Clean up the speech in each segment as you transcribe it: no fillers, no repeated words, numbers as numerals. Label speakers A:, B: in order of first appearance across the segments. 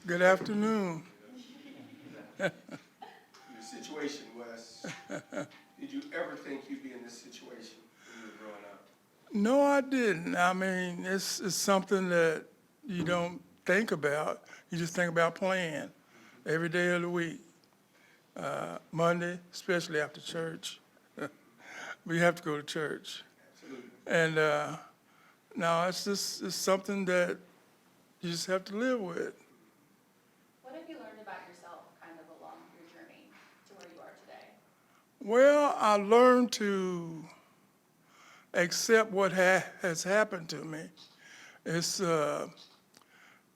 A: Good afternoon.
B: Your situation, Wes. Did you ever think you'd be in this situation when you were growing up?
A: No, I didn't. I mean, it's something that you don't think about. You just think about playing every day of the week. Monday, especially after church. We have to go to church.
B: Absolutely.
A: And no, it's something that you just have to live with.
C: What have you learned about yourself kind of along your journey to where you are today?
A: Well, I learned to accept what has happened to me. It's, uh,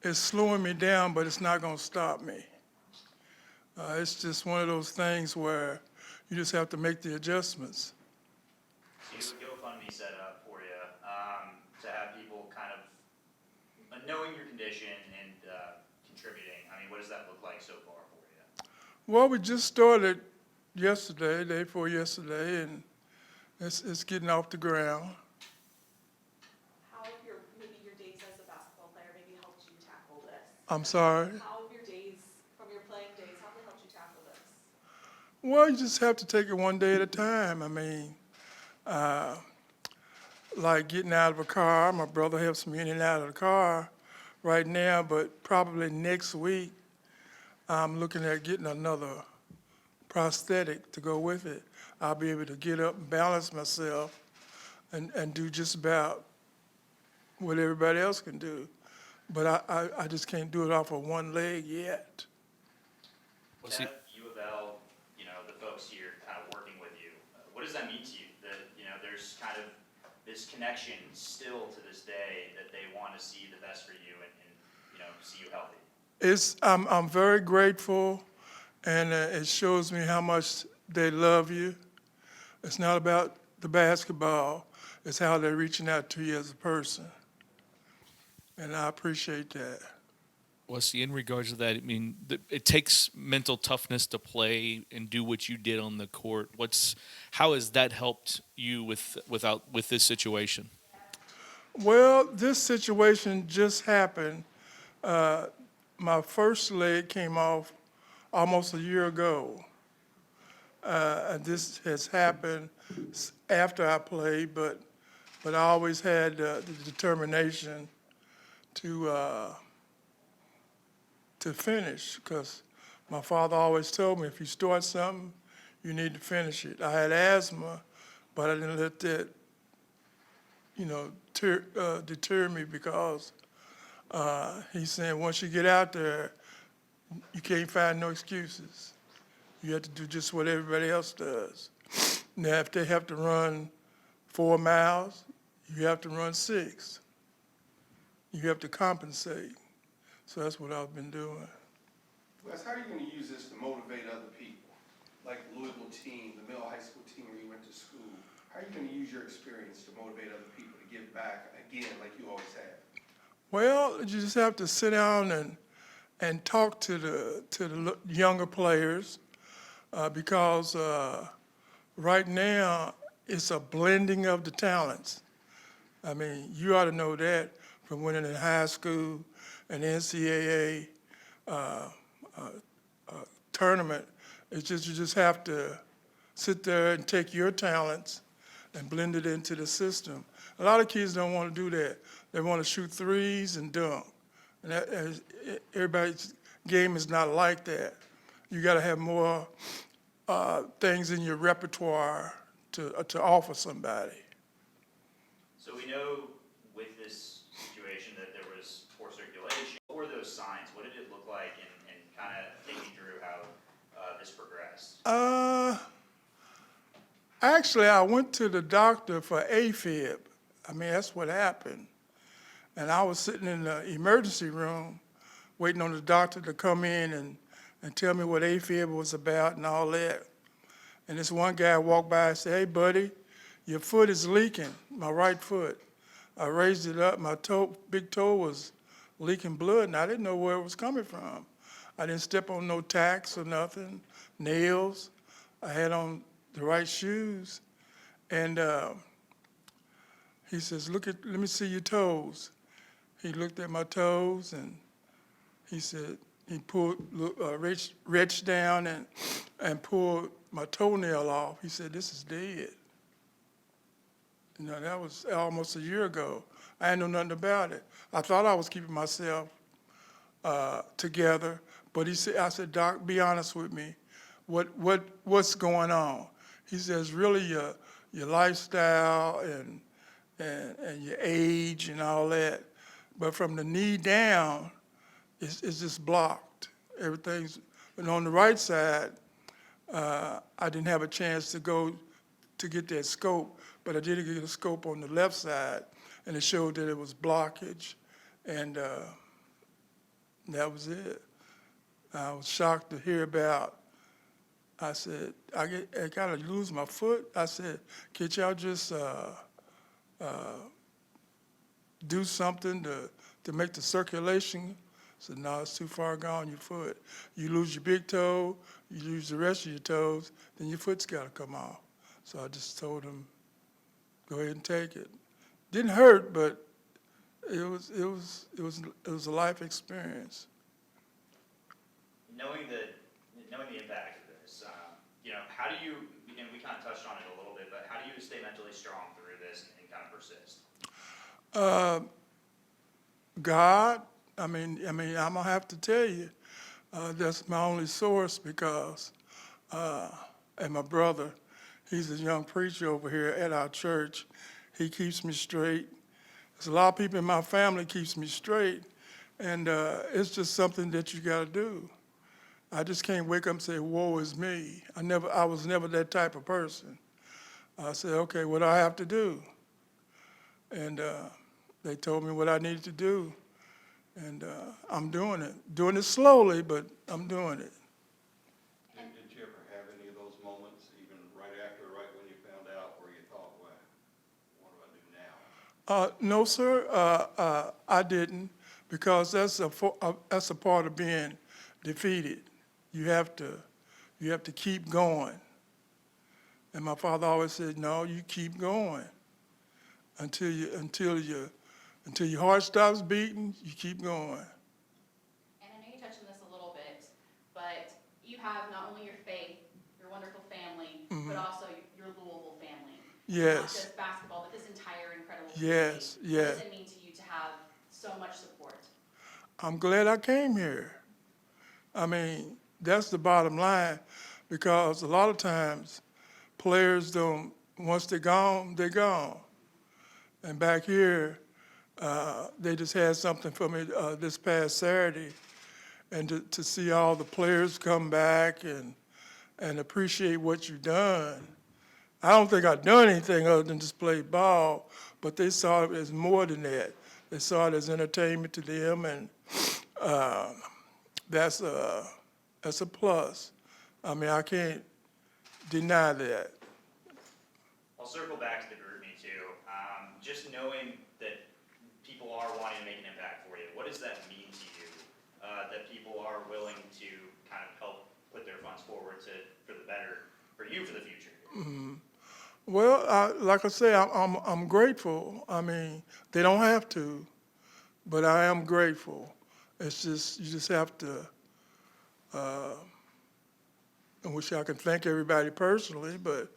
A: it's slowing me down, but it's not going to stop me. It's just one of those things where you just have to make the adjustments.
D: So you have a GoFundMe set up for you to have people kind of knowing your condition and contributing. I mean, what does that look like so far for you?
A: Well, we just started yesterday, day before yesterday, and it's getting off the ground.
E: How have maybe your days as a basketball player maybe helped you tackle this?
A: I'm sorry.
E: How have your days, from your playing days, how have they helped you tackle this?
A: Well, you just have to take it one day at a time. I mean, like getting out of a car. My brother helps me in and out of the car right now, but probably next week I'm looking at getting another prosthetic to go with it. I'll be able to get up and balance myself and do just about what everybody else can do. But I just can't do it off of one leg yet.
D: To have U of L, the folks here kind of working with you, what does that mean to you? That, there's kind of this connection still to this day that they want to see the best for you and see you healthy.
A: I'm very grateful, and it shows me how much they love you. It's not about the basketball, it's how they're reaching out to you as a person. And I appreciate that.
F: Well, see, in regards to that, I mean, it takes mental toughness to play and do what you did on the court. How has that helped you with this situation?
A: Well, this situation just happened. My first leg came off almost a year ago. And this has happened after I played, but I always had the determination to finish, because my father always told me if you start something, you need to finish it. I had asthma, but I didn't let that, deter me, because he's saying once you get out there, you can't find no excuses. You have to do just what everybody else does. Now, if they have to run 4 miles, you have to run 6. You have to compensate. So that's what I've been doing.
B: Wes, how are you going to use this to motivate other people? Like the Louisville team, the middle high school team where you went to school. How are you going to use your experience to motivate other people to give back again like you always have?
A: Well, you just have to sit down and talk to the younger players, because right now it's a blending of the talents. I mean, you ought to know that from winning in high school and NCAA tournament. It's just you just have to sit there and take your talents and blend it into the system. A lot of kids don't want to do that. They want to shoot threes and dunk. And everybody's game is not like that. You got to have more things in your repertoire to offer somebody.
D: So we know with this situation that there was poor circulation. What were those signs? What did it look like, and kind of take me through how this progressed?
A: Actually, I went to the doctor for AFib. I mean, that's what happened. And I was sitting in the emergency room waiting on the doctor to come in and tell me what AFib was about and all that. And this one guy walked by and said, "Hey, buddy, your foot is leaking," my right foot. I raised it up, my big toe was leaking blood, and I didn't know where it was coming from. I didn't step on no tacks or nothing, nails. I had on the right shoes. And he says, let me see your toes. He looked at my toes and he said, he pulled, reached down and pulled my toenail off. He said, "This is dead." You know, that was almost a year ago. I didn't know nothing about it. I thought I was keeping myself together, but I said, "Doc, be honest with me. What's going on?" He says, "Really your lifestyle and your age and all that, but from the knee down, it's just blocked. Everything's." And on the right side, I didn't have a chance to go to get that scope, but I did get a scope on the left side, and it showed that it was blockage, and that was it. I was shocked to hear about. I said, I kind of lose my foot. I said, "Can't y'all just do something to make the circulation?" I said, "No, it's too far gone, your foot. You lose your big toe, you lose the rest of your toes, then your foot's got to come off." So I just told him, "Go ahead and take it." Didn't hurt, but it was a life experience.
D: Knowing the impact of this, how do you, and we kind of touched on it a little bit, but how do you stay mentally strong through this and kind of persist?
A: God, I'm gonna have to tell you, that's my only source because, and my brother, he's a young preacher over here at our church. He keeps me straight. There's a lot of people in my family keeps me straight, and it's just something that you got to do. I just can't wake up and say, "Woe is me." I was never that type of person. I said, "Okay, what do I have to do?" And they told me what I needed to do, and I'm doing it. Doing it slowly, but I'm doing it.
G: Did you ever have any of those moments, even right when you found out, where you thought, "Well, what do I do now?"
A: No, sir, I didn't, because that's a part of being defeated. You have to keep going. And my father always said, "No, you keep going until your heart stops beating. You keep going."
C: And I know you touched on this a little bit, but you have not only your faith, your wonderful family, but also your Louisville family.
A: Yes.
C: Not just basketball, but this entire incredible
A: Yes,
C: community.
A: yes.
C: What does it mean to you to have so much support?
A: I'm glad I came here. That's the bottom line, because a lot of times players don't, once they're gone, they're gone. And back here, they just had something for me this past Saturday, and to see all the players come back and appreciate what you've done. I don't think I've done anything other than just play ball, but they saw it as more than that. They saw it as entertainment to them, and that's a plus. I can't deny that.
D: I'll circle back to the group me too. Just knowing that people are wanting to make an impact for you, what does that mean to you? That people are willing to kind of help put their funds forward for the better for you for the future.
A: Well, like I say, I'm grateful. They don't have to, but I am grateful. It's just, you just have to. I wish I could thank everybody personally, but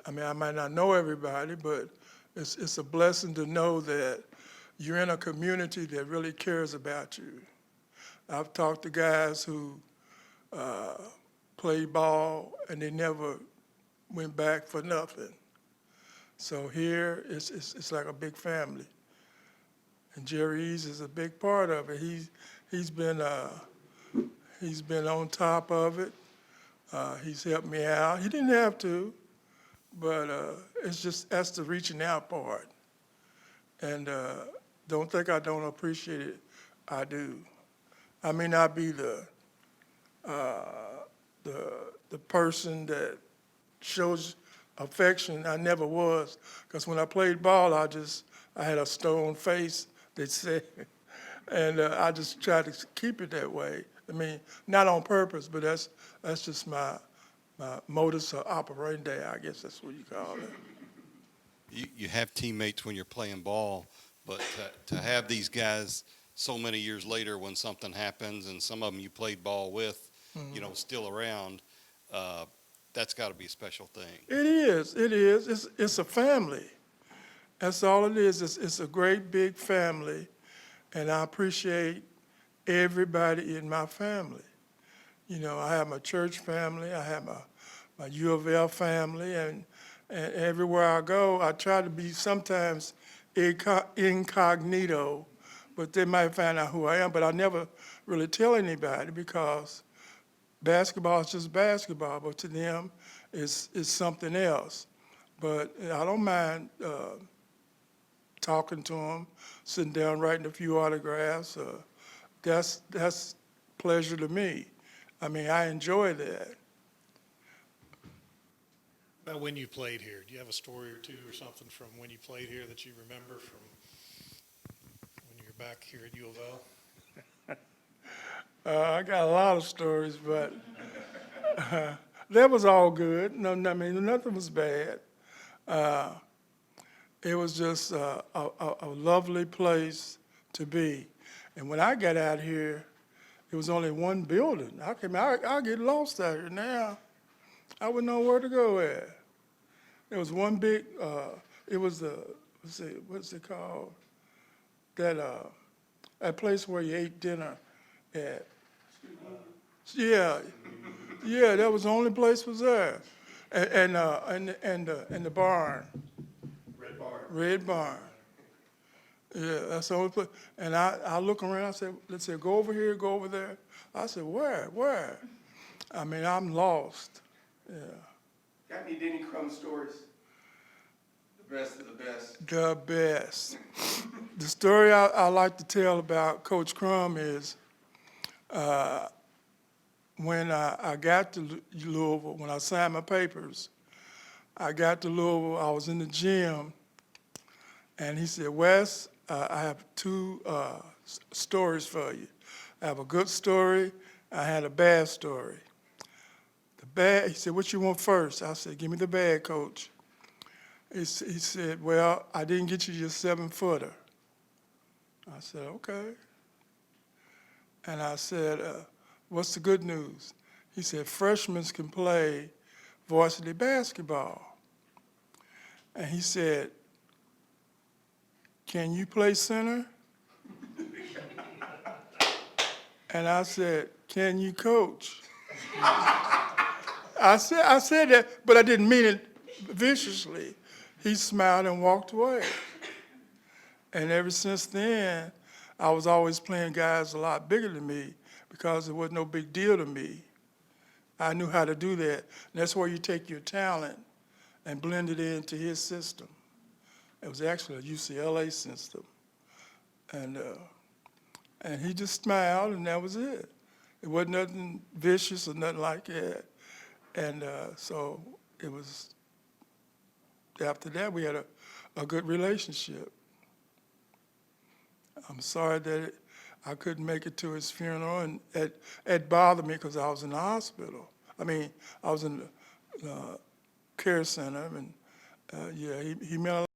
A: I might not know everybody, but it's a blessing to know that you're in a community that really cares about you. I've talked to guys who played ball and they never went back for nothing. So here it's like a big family, and Jerry Eads is a big part of it. He's been on top of it. He's helped me out. He didn't have to, but that's the reaching out part. And don't think I don't appreciate it. I do. I may not be the person that shows affection. I never was, because when I played ball, I had a stone face, they'd say, and I just tried to keep it that way. Not on purpose, but that's just my modus operandi, I guess that's what you call it.
G: You have teammates when you're playing ball, but to have these guys so many years later when something happens and some of them you played ball with, you know, still around, that's got to be a special thing.
A: It is. It is. It's a family. That's all it is. It's a great big family, and I appreciate everybody in my family. You know, I have my church family. I have my U of L family, and everywhere I go, I try to be sometimes incognito, but they might find out who I am. But I never really tell anybody because basketball is just basketball, but to them, it's something else. But I don't mind talking to them, sitting down, writing a few autographs. That's pleasure to me. I mean, I enjoy that.
H: About when you played here, do you have a story or two or something from when you played here that you remember from when you were back here at U of L?
A: I got a lot of stories, but that was all good. No, I mean, nothing was bad. It was just a lovely place to be. And when I got out here, there was only one building. I get lost out here now. I wouldn't know where to go at. There was one big, it was what's it called? That place where you ate dinner at. Yeah, that was the only place was there. And the barn. Red Barn. Yeah, that's the only place. And I look around, I said, let's say, go over here, go over there. I said, where? I mean, I'm lost. Yeah.
B: Got any Denny Crumb stories? The best of the best.
A: The best. The story I like to tell about Coach Crum is when I got to Louisville, when I signed my papers, I got to Louisville, I was in the gym, and he said, Wes, I have two stories for you. I have a good story, I had a bad story. The bad, he said, what you want first? I said, give me the bad, Coach. He said, well, I didn't get you your 7-footer. I said, okay. And I said, what's the good news? He said, freshmen can play varsity basketball. And he said, can you play center? And I said, can you coach? I said that, but I didn't mean it viciously. He smiled and walked away. And ever since then, I was always playing guys a lot bigger than me because it was no big deal to me. I knew how to do that. And that's where you take your talent and blend it into his system. It was actually a UCLA system. And he just smiled, and that was it. It wasn't nothing vicious or nothing like that. And so it was, after that, we had a good relationship. I'm sorry that I couldn't make it to his funeral, and it bothered me because I was in the hospital. I mean, I was in the care center, and yeah, he meant a lot.